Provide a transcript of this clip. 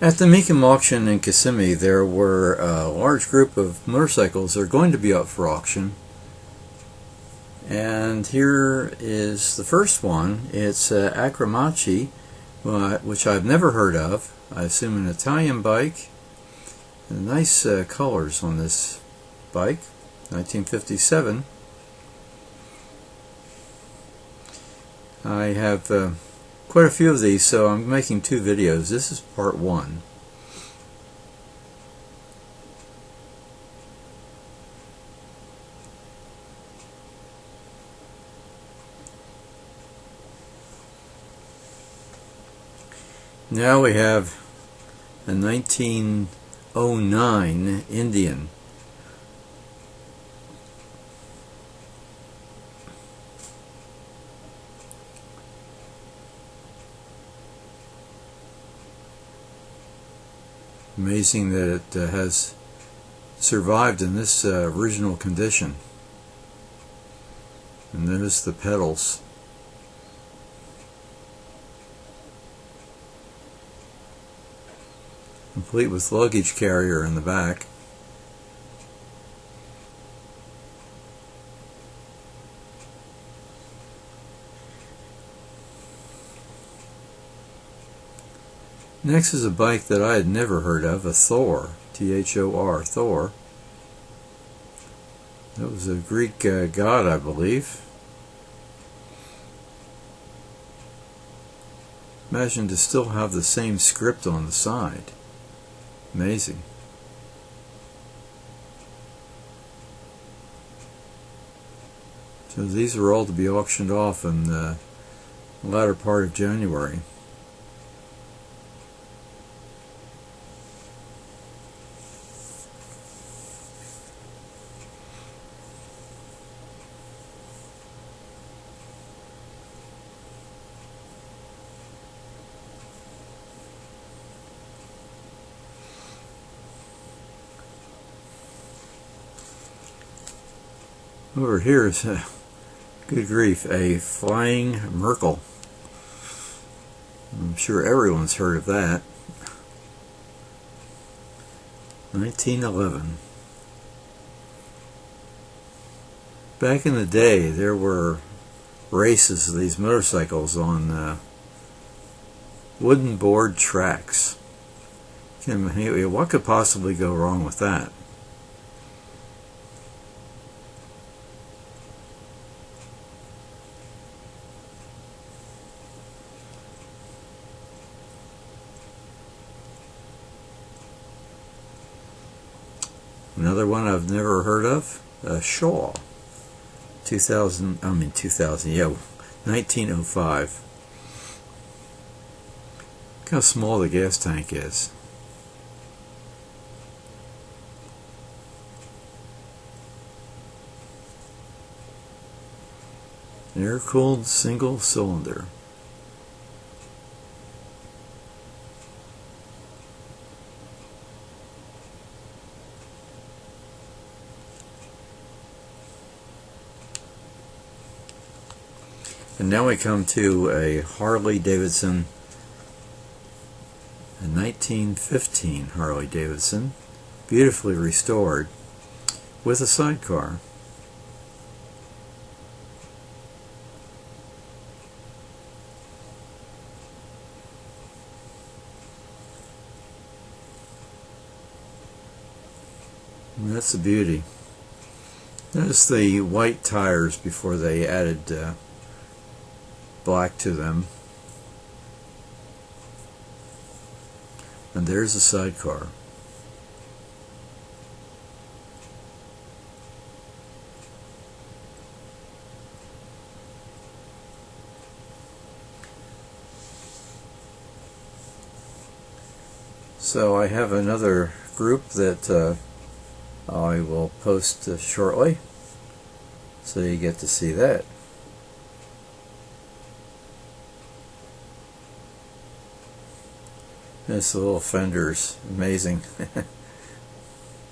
At the MecumK auction in Kissimmee, there were a large group of motorcycles that are going to be up for auction. And here is the first one. It's Acromachi, which I've never heard of. I assume an Italian bike. And nice colors on this bike, 1957. I have quite a few of these, so I'm making two videos. This is part one. Now we have a 1909 Indian. Amazing that it has survived in this original condition. And there's the pedals. Complete with luggage carrier in the back. Next is a bike that I had never heard of, a Thor, T-H-O-R, Thor. That was a Greek god, I believe. Imagine to still have the same script on the side. Amazing. So these are all to be auctioned off in the latter part of January. Over here is, good grief, a flying Merkel. I'm sure everyone's heard of that. 1911. Back in the day, there were races of these motorcycles on wooden board tracks. What could possibly go wrong with that? Another one I've never heard of, Shaw, 1905. Look how small the gas tank is. Air-cooled single cylinder. And now we come to a Harley Davidson, a 1915 Harley Davidson, beautifully restored, with a sidecar. And that's the beauty. Notice the white tires before they added black to them. And there's a sidecar. So I have another group that I will post shortly, so you get to see that. This little fender's amazing.